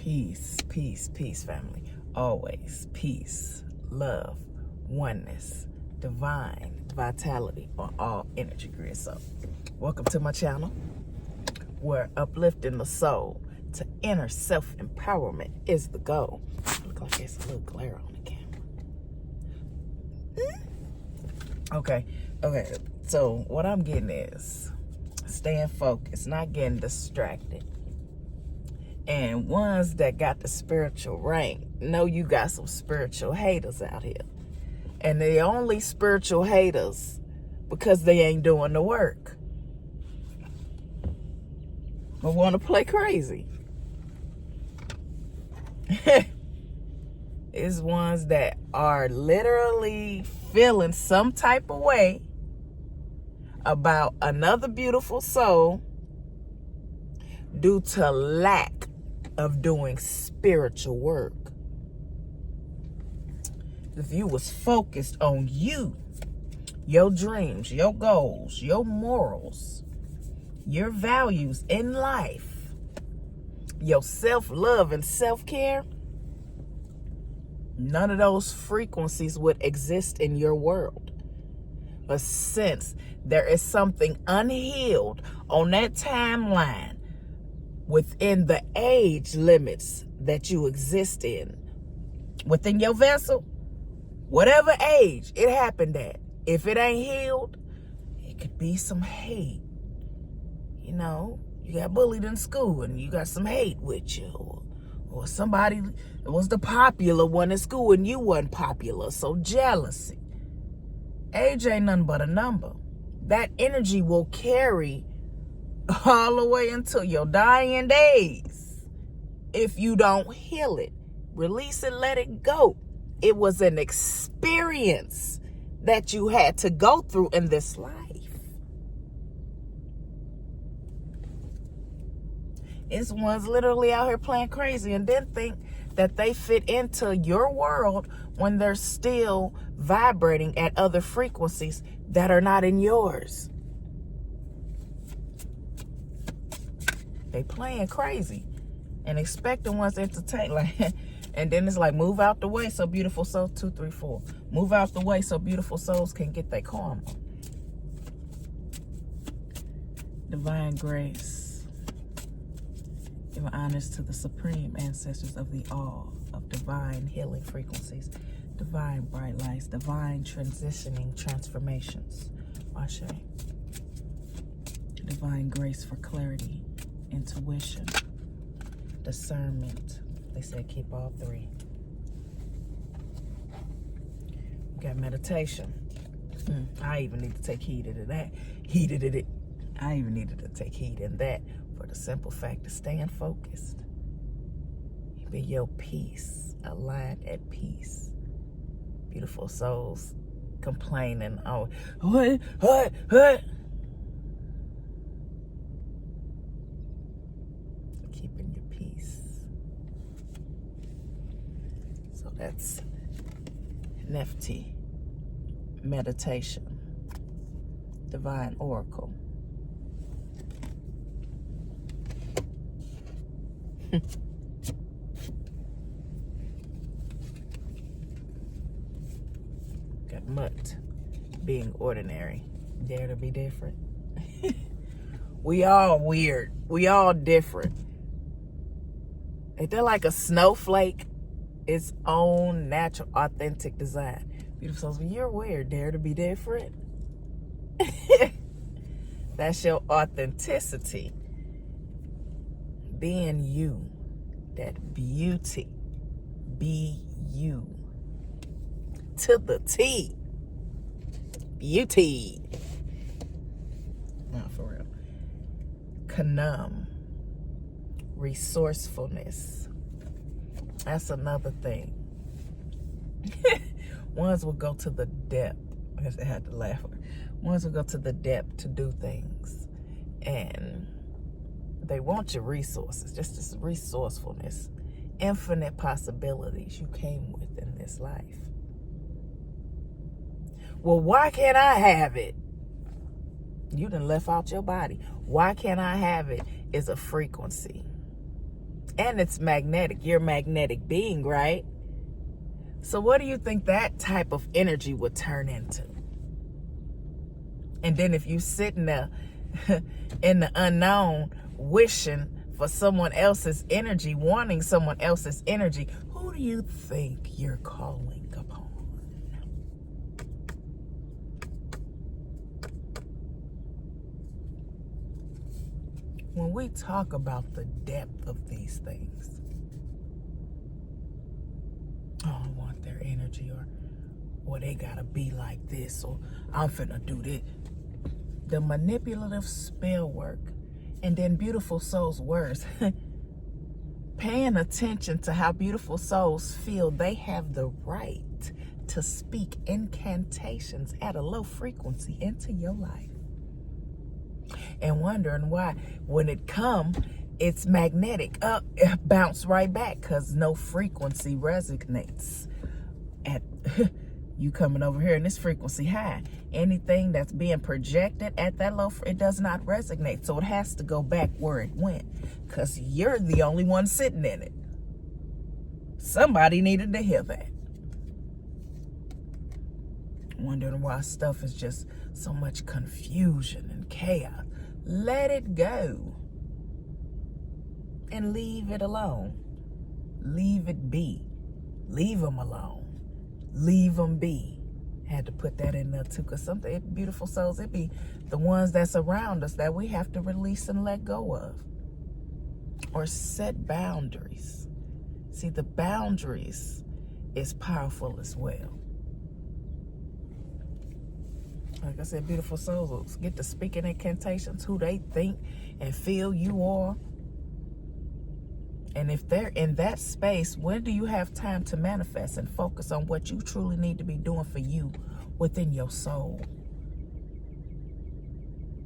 Peace, peace, peace, family. Always peace, love, oneness, divine vitality on all energy grids. So, welcome to my channel. Where uplifting the soul to inner self-empowerment is the goal. Look like there's a little glare on the camera. Okay. So what I'm getting is staying focused, not getting distracted. And ones that got the spiritual rank know you got some spiritual haters out here. And they only spiritual haters because they ain't doing the work. But want to play crazy. It's ones that are literally feeling some type of way about another beautiful soul due to lack of doing spiritual work. If you was focused on you, your dreams, your goals, your morals, your values in life, your self-love and self-care, none of those frequencies would exist in your world. But since there is something unhealed on that timeline within the age limits that you exist in, within your vessel, whatever age it happened at, if it ain't healed, it could be some hate. You know, you got bullied in school and you got some hate with you. Or somebody was the popular one in school and you wasn't popular. So jealousy. Age ain't nothing but a number. That energy will carry all the way until your dying days. If you don't heal it, release it, let it go. It was an experience that you had to go through in this life. It's ones literally out here playing crazy and then think that they fit into your world when they're still vibrating at other frequencies that are not in yours. They playing crazy and expecting ones to entertain. And then it's like, move out the way so beautiful souls, 2, 3, 4. Move out the way so beautiful souls can get their karma. Divine grace. Give honors to the supreme ancestors of the all of divine healing frequencies, divine bright lights, divine transitioning transformations. Ashe. Divine grace for clarity, intuition, discernment. They said keep all three. We got meditation. I even need to take heed of that. I even needed to take heed in that for the simple fact of staying focused. Be your peace, aligned at peace. Beautiful souls complaining, oh, what? Keeping your peace. So that's Nephte, meditation, divine oracle. Got Mut, being ordinary, dare to be different. We all weird. We all different. Ain't that like a snowflake? Its own natural, authentic design. Beautiful souls, when you're weird, dare to be different. That's your authenticity. Being you, that beauty, be you, to the T, beauty, not for real, Kanam, resourcefulness, that's another thing. Ones will go to the depth, I had to laugh, ones will go to the depth to do things, and they want your resources, just this resourcefulness, infinite possibilities you came with in this life. Well, why can't I have it? You done left out your body. Why can't I have it is a frequency. And it's magnetic. You're a magnetic being, right? So what do you think that type of energy would turn into? And then if you sitting there in the unknown, wishing for someone else's energy, wanting someone else's energy, who do you think you're calling upon? When we talk about the depth of these things, oh, I want their energy, or they gotta be like this, or I'm finna do this. The manipulative spell work, and then beautiful souls' words. Paying attention to how beautiful souls feel, they have the right to speak incantations at a low frequency into your life. And wondering why, when it come, it's magnetic. It bounce right back because no frequency resonates at you coming over here and this frequency high. Anything that's being projected at that low, it does not resonate. So it has to go back where it went because you're the only one sitting in it. Somebody needed to hear that. Wondering why stuff is just so much confusion and chaos. Let it go and leave it alone. Leave it be. Leave them alone. Leave them be. Had to put that in there too, because some beautiful souls, it be the ones that's around us that we have to release and let go of, or set boundaries. See, the boundaries is powerful as well. Like I said, beautiful souls get to speaking incantations, who they think and feel you are. And if they're in that space, when do you have time to manifest and focus on what you truly need to be doing for you within your soul?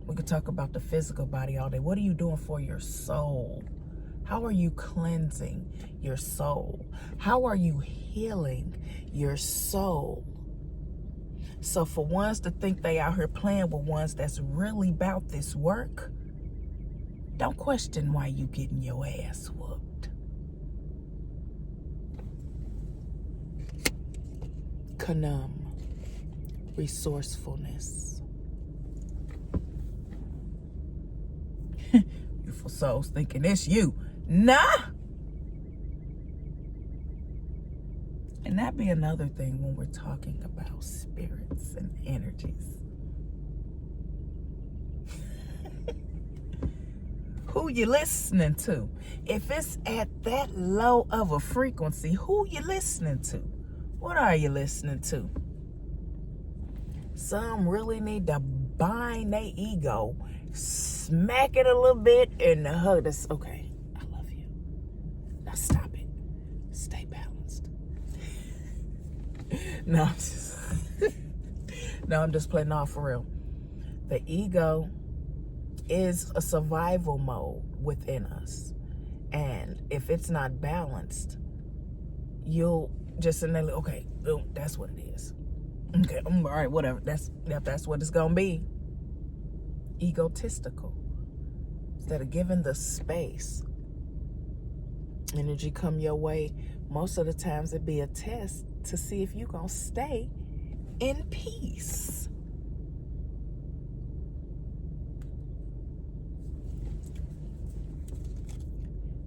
We could talk about the physical body all day. What are you doing for your soul? How are you cleansing your soul? How are you healing your soul? So for ones to think they out here playing with ones that's really about this work, don't question why you getting your ass whooped. Kanam, resourcefulness. Beautiful souls thinking it's you. Nah. And that be another thing when we're talking about spirits and energies. Who you listening to? If it's at that low of a frequency, who you listening to? What are you listening to? Some really need to bind their ego, smack it a little bit, and hug this. Okay, I love you. Now stop it. Stay balanced. No, I'm just playing off for real. The ego is a survival mode within us. And if it's not balanced, you'll just innately, okay, that's what it is. Okay, all right, whatever. That's what it's gonna be. Egotistical. Instead of giving the space, energy come your way, most of the times it be a test to see if you're gonna stay in peace.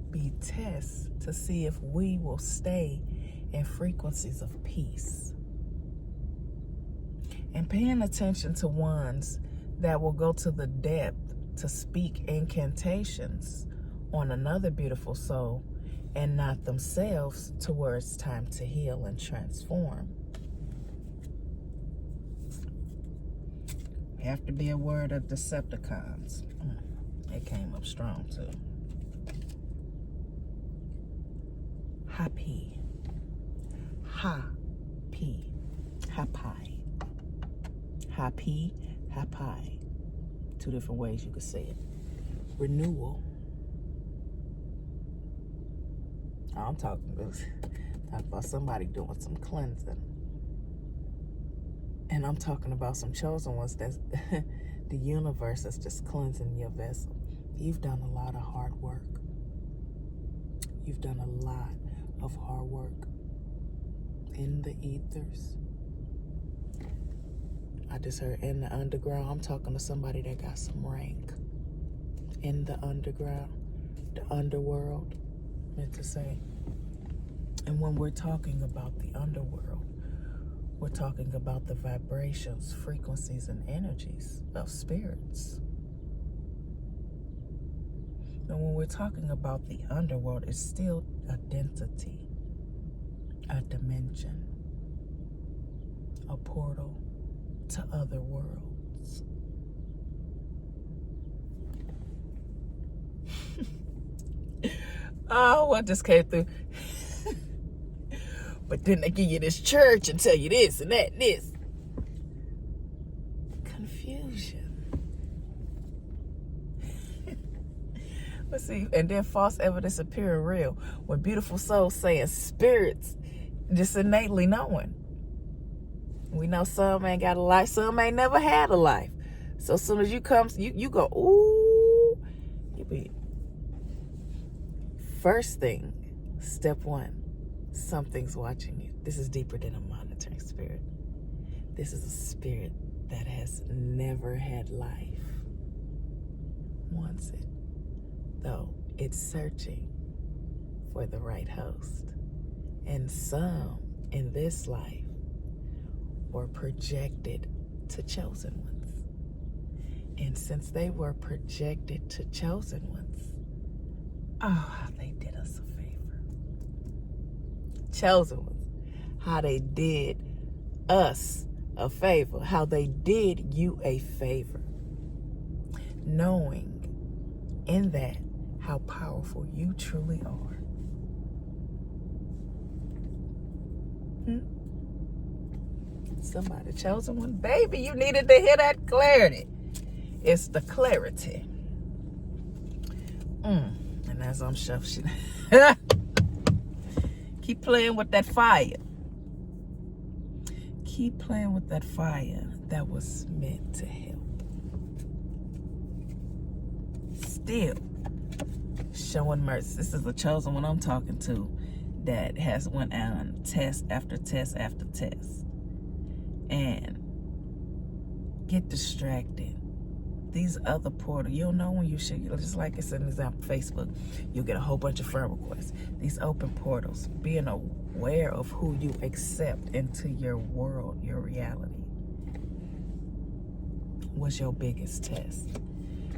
Be tests to see if we will stay in frequencies of peace. And paying attention to ones that will go to the depth to speak incantations on another beautiful soul and not themselves, to where it's time to heal and transform. Have to be aware of Decepticons. They came up strong too. Happy. Happy. Happy. Happy. Happy. Two different ways you could say it. Renewal. I'm talking about somebody doing some cleansing. And I'm talking about some chosen ones that's the universe is just cleansing your vessel. You've done a lot of hard work. You've done a lot of hard work in the ethers. I just heard in the underground. I'm talking to somebody that got some rank. In the underground, the underworld, meant to say. And when we're talking about the underworld, we're talking about the vibrations, frequencies, and energies of spirits. And when we're talking about the underworld, it's still a density, a dimension, a portal to other worlds. Oh, what just came through? But then they give you this church and tell you this and that and this. Confusion. Let's see. And then false evidence appearing real. When beautiful souls saying spirits just innately knowing. We know some ain't got a life, some ain't never had a life. So as soon as you come, you go, ooh. You be. First thing, step one. Something's watching you. This is deeper than a monitoring spirit. This is a spirit that has never had life. Wants it. Though it's searching for the right host. And some in this life were projected to chosen ones. And since they were projected to chosen ones, oh, they did us a favor. Chosen ones, how they did us a favor, how they did you a favor, knowing in that how powerful you truly are. Somebody chosen one, baby, you needed to hear that clarity. It's the clarity. And as I'm shuffling, keep playing with that fire. Keep playing with that fire that was meant to help. Still showing mercy. This is the chosen one I'm talking to that has went on test after test after test. And get distracted. These other portals, you'll know when you should, just like it's an example, Facebook, you'll get a whole bunch of friend requests. These open portals, being aware of who you accept into your world, your reality, was your biggest test.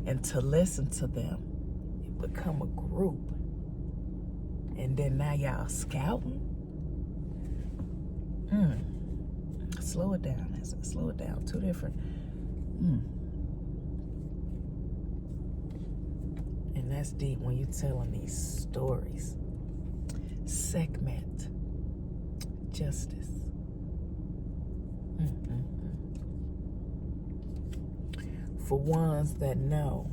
And to listen to them, you become a group. And then now y'all scouting. Slow it down. Slow it down. Two different. And that's deep when you're telling these stories. Segment. Justice. For ones that know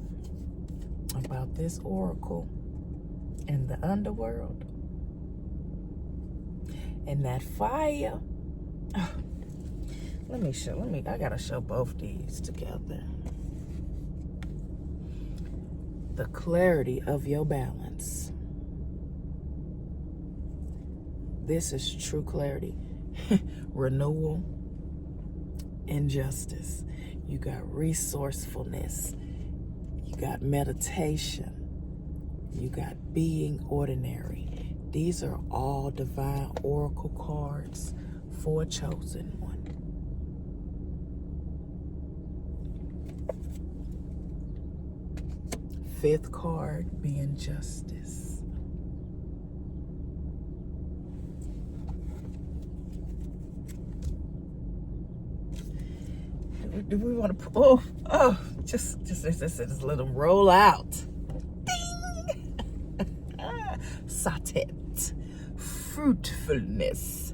about this oracle in the underworld and that fire. I gotta show both these together. The clarity of your balance. This is true clarity. Renewal and justice. You got resourcefulness. You got meditation. You got being ordinary. These are all divine oracle cards for a chosen one. Fifth card being justice. Do we want to? Just let them roll out. Ding! Satet, fruitfulness.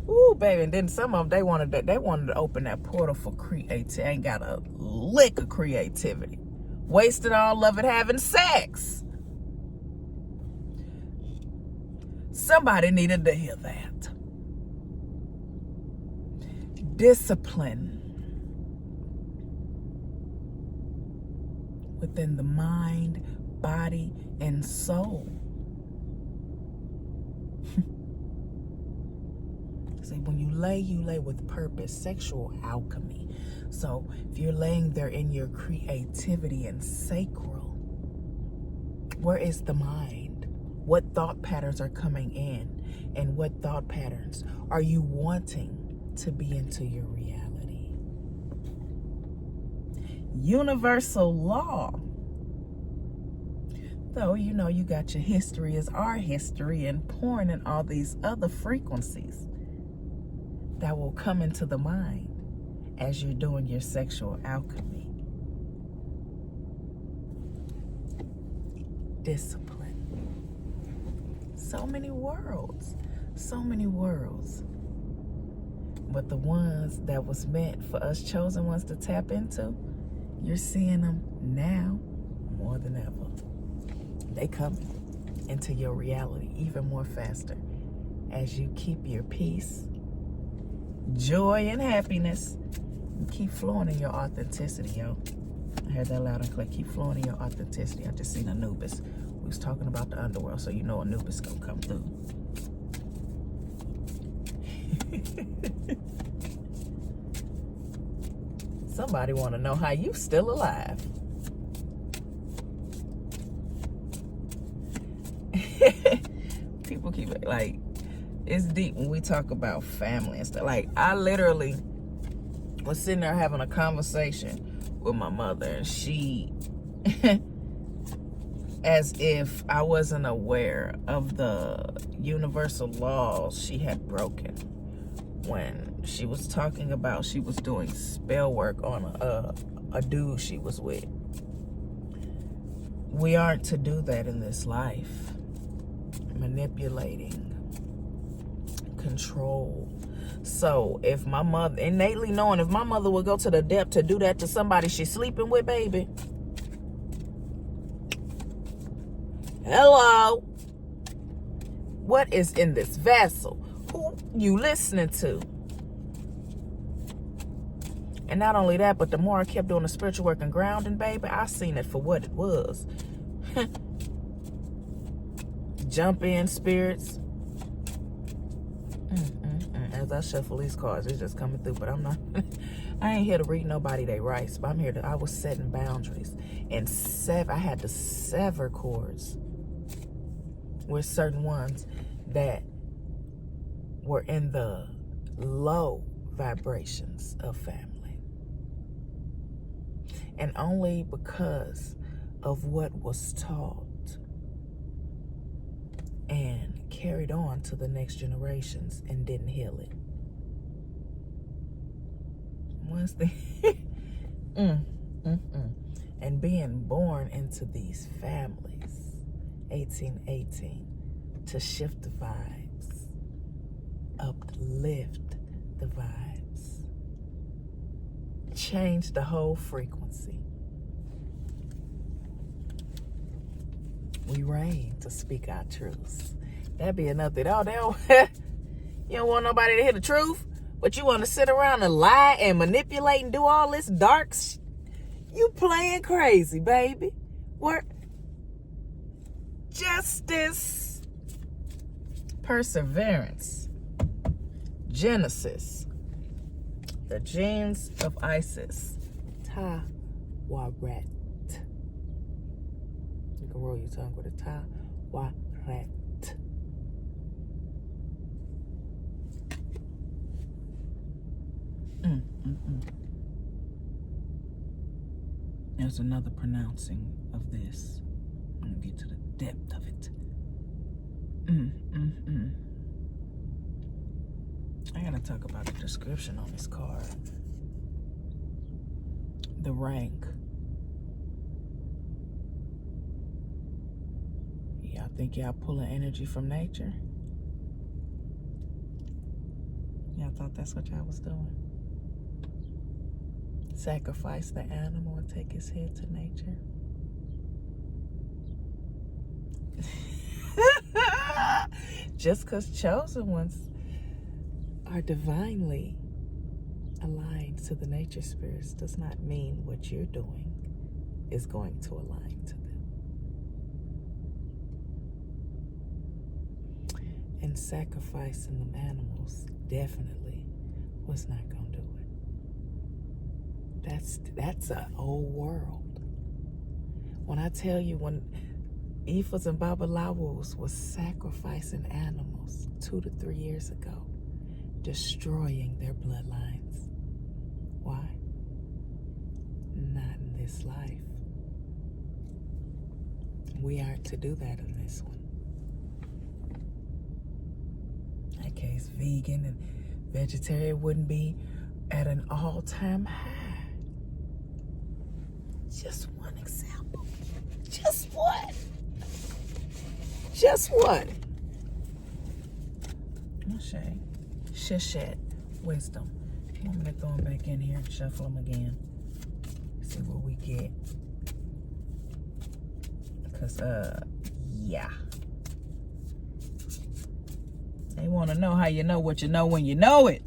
Ooh, baby, and then some of them they wanted to open that portal for creativity. Ain't got a lick of creativity. Wasted all of it having sex. Somebody needed to hear that. Discipline within the mind, body, body, and soul. See, when you lay with purpose, sexual alchemy. So if you're laying there in your creativity and sacral, where is the mind? What thought patterns are coming in? And what thought patterns are you wanting to be into your reality? Universal law. Though, you know, you got your history is our history, and pouring in all these other frequencies that will come into the mind as you're doing your sexual alchemy. Discipline. So many worlds. So many worlds. But the ones that was meant for us chosen ones to tap into, you're seeing them now more than ever. They come into your reality even more faster as you keep your peace, joy, and happiness. And keep flowing in your authenticity, yo. I heard that loud and clear. Keep flowing in your authenticity. I just seen Anubis. We was talking about the underworld, so you know Anubis gonna come through. Somebody want to know how you still alive. People keep it like, it's deep when we talk about family and stuff. Like, I literally was sitting there having a conversation with my mother, and she, as if I wasn't aware of the universal laws she had broken, when she was talking about she was doing spell work on a dude she was with. We aren't to do that in this life. Manipulating, control. So if my mother, innately knowing if my mother would go to the depth to do that to somebody she's sleeping with, baby. Hello. What is in this vessel? Who you listening to? And not only that, but the more I kept doing the spiritual work and grounding, baby, I seen it for what it was. Jump in, spirits. As I shuffle these cards, it's just coming through, but I'm not. I ain't here to read nobody they rights, but I'm here to. I was setting boundaries, and I had to sever cords with certain ones that were in the low vibrations of family, and only because of what was taught and carried on to the next generations and didn't heal it. Once they and being born into these families, 1818, to shift the vibes, uplift the vibes, change the whole frequency. We reign to speak our truths. That'd be another thing. Oh, you don't want nobody to hear the truth, but you want to sit around and lie and manipulate and do all this dark You playing crazy, baby. What? Justice. Perseverance. Genesis. The genes of Isis. Tawaret. You can roll your tongue with a Tawaret. There's another pronouncing of this. I'm gonna get to the depth of it. I gotta talk about the description on this card. The rank. Y'all think y'all pulling energy from nature? Y'all thought that's what y'all was doing? Sacrifice the animal and take his head to nature? Just because chosen ones are divinely aligned to the nature spirits does not mean what you're doing is going to align to them. And sacrificing them animals definitely was not gonna do it. That's a old world. When I tell you, when Ifas and Babalawos was sacrificing animals 2 to 3 years ago, destroying their bloodlines. Why? Not in this life. We aren't to do that in this one. In that case, vegan and vegetarian wouldn't be at an all-time high. Just one example. Just one. Just one. Okay. Shishet, wisdom. I'm gonna throw them back in here and shuffle them again. See what we get. Cause yeah. They wanna know how you know what you know when you know it.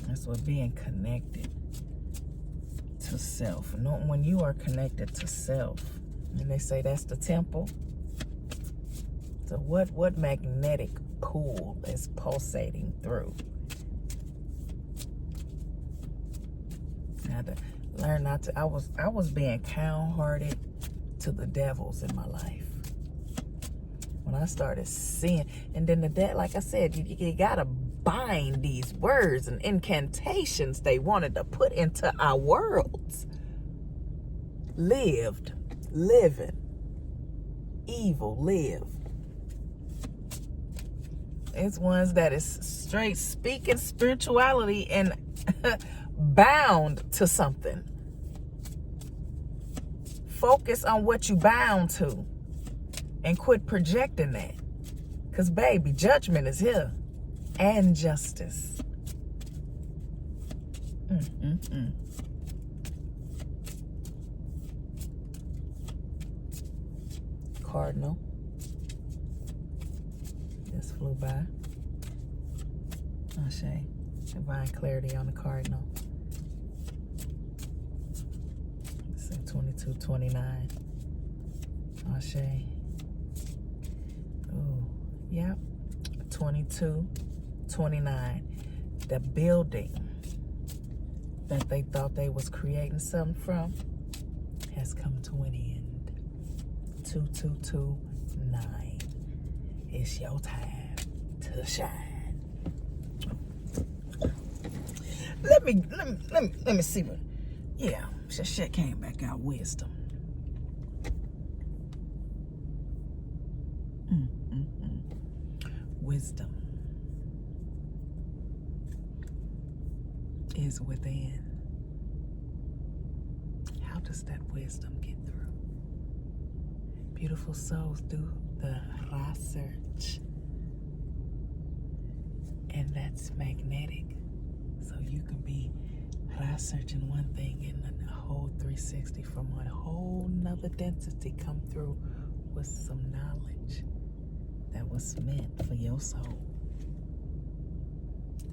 That's what being connected to self. When you are connected to self, and they say that's the temple. So what magnetic pool is pulsating through? I had to learn not to. I was being kind-hearted to the devils in my life. When I started seeing, and then like I said, you gotta bind these words and incantations they wanted to put into our worlds. Living, evil, live. It's ones that is straight speaking spirituality and bound to something. Focus on what you bound to and quit projecting that. Because, baby, judgment is here. And justice. Cardinal. Just flew by. Ashe. Divine clarity on the cardinal. Let's say 2229. Ashe. Oh, yep. 2229. The building that they thought they was creating something from has come to an end. 2229. It's your time to shine. Let me see what. Yeah, shit came back out. Wisdom. Wisdom is within. How does that wisdom get through? Beautiful souls do the research, and that's magnetic. So you can be researching one thing and a whole 360 from a whole nother density come through with some knowledge that was meant for your soul.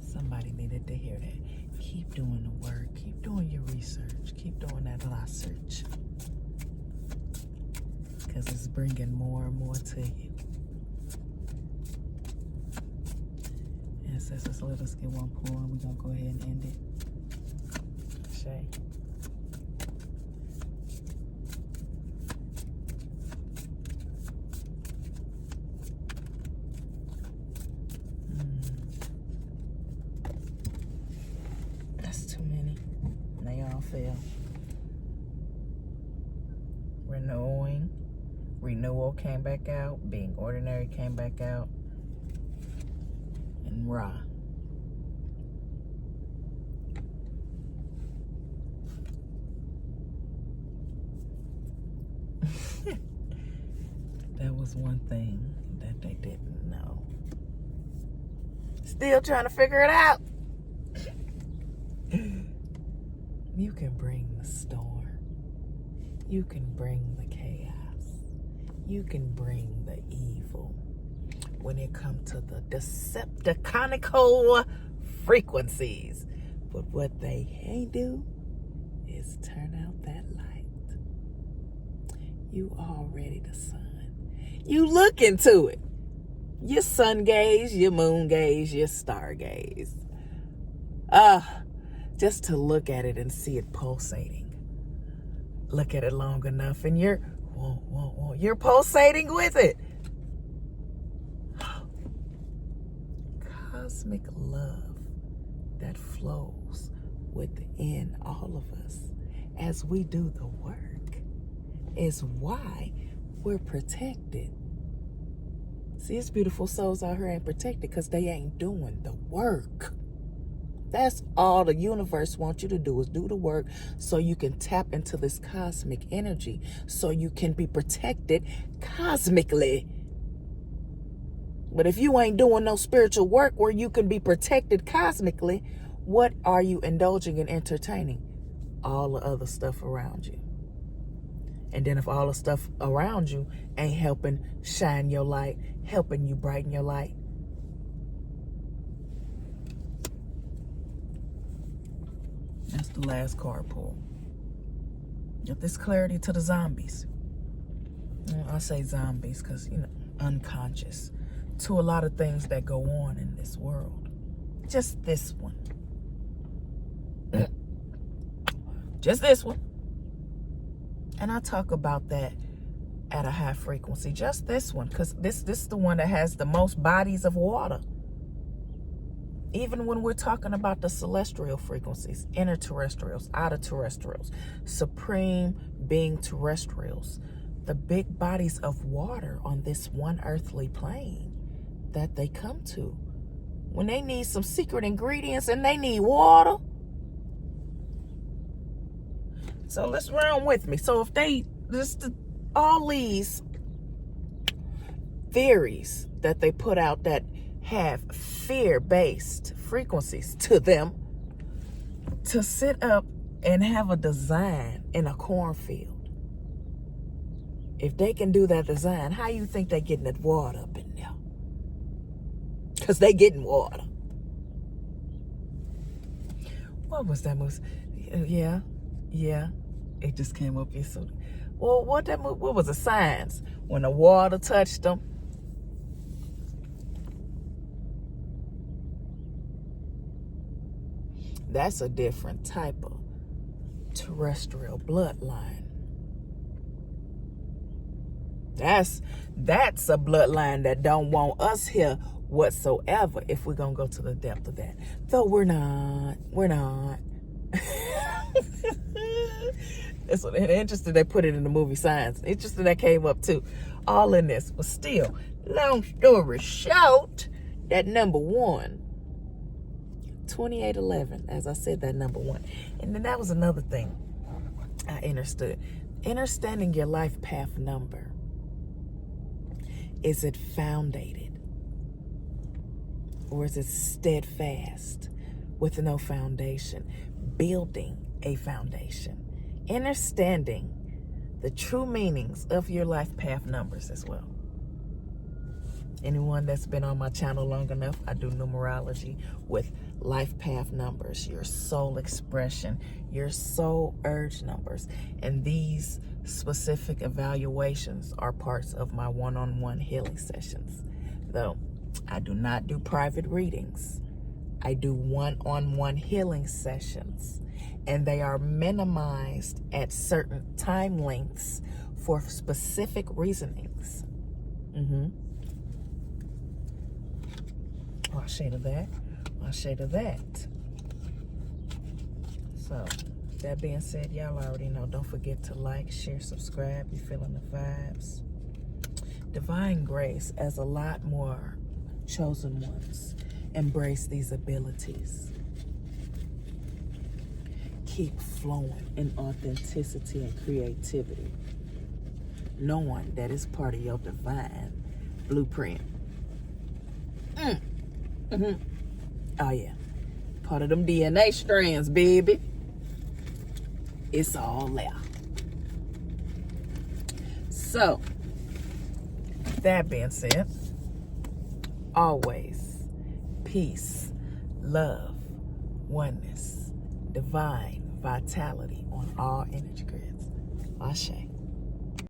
Somebody needed to hear that. Keep doing the work. Keep doing your research. Keep doing that research. Because it's bringing more and more to you. Ancestors, let us get one pull and we're going to go ahead and end it. Shay. That's too many. They all fail. Renewal came back out. Being ordinary came back out. And Ra. That was one thing that they didn't know. Still trying to figure it out. You can bring the storm. You can bring the chaos. You can bring the evil. When it comes to the Decepticonical frequencies. But what they can't do is turn out that light. You already the sun. You look into it. Your sun gaze, your moon gaze, your star gaze. Just to look at it and see it pulsating. Look at it long enough and you're pulsating with it. Cosmic love that flows within all of us as we do the work is why we're protected. See, it's beautiful souls out here ain't protected because they ain't doing the work. That's all the universe wants you to do is do the work so you can tap into this cosmic energy, so you can be protected cosmically. But if you ain't doing no spiritual work where you can be protected cosmically, what are you indulging in entertaining? All the other stuff around you. And then if all the stuff around you ain't helping shine your light, helping you brighten your light, that's the last card pull. Get this clarity to the zombies. I say zombies because, unconscious to a lot of things that go on in this world. Just this one. Just this one. And I talk about that at a high frequency. Just this one, because this is the one that has the most bodies of water. Even when we're talking about the celestial frequencies, interterrestrials, outer terrestrials, supreme being terrestrials, the big bodies of water on this one earthly plane that they come to, when they need some secret ingredients and they need water. So let's run with me. So if all these theories that they put out that have fear-based frequencies to them, to sit up and have a design in a cornfield, if they can do that design, how you think they're getting that water up in there? Because they getting water. What was that movie? Yeah. It just came up here. So, well, what was the signs when the water touched them? That's a different type of terrestrial bloodline. That's a bloodline that don't want us here whatsoever if we're going to go to the depth of that. Though we're not. It's interesting they put it in the movie Signs. Interesting that came up too. All in this. But still, long story short, that number one, 2811, as I said, that number one. And then that was another thing I understood. Understanding your life path number. Is it foundated? Or is it steadfast with no foundation? Building a foundation. Understanding the true meanings of your life path numbers as well. Anyone that's been on my channel long enough, I do numerology with life path numbers, your soul expression, your soul urge numbers. And these specific evaluations are parts of my one-on-one healing sessions. Though I do not do private readings. I do one-on-one healing sessions. And they are minimized at certain time lengths for specific reasonings. I'll shade of that. I'll shade of that. So, that being said, y'all already know. Don't forget to like, share, subscribe. You feeling the vibes? Divine grace, as a lot more chosen ones embrace these abilities. Keep flowing in authenticity and creativity, knowing that it's part of your divine blueprint. Oh yeah, part of them DNA strands, baby. It's all there. So, that being said, always peace, love, oneness, divine vitality on all energy grids. Ashe.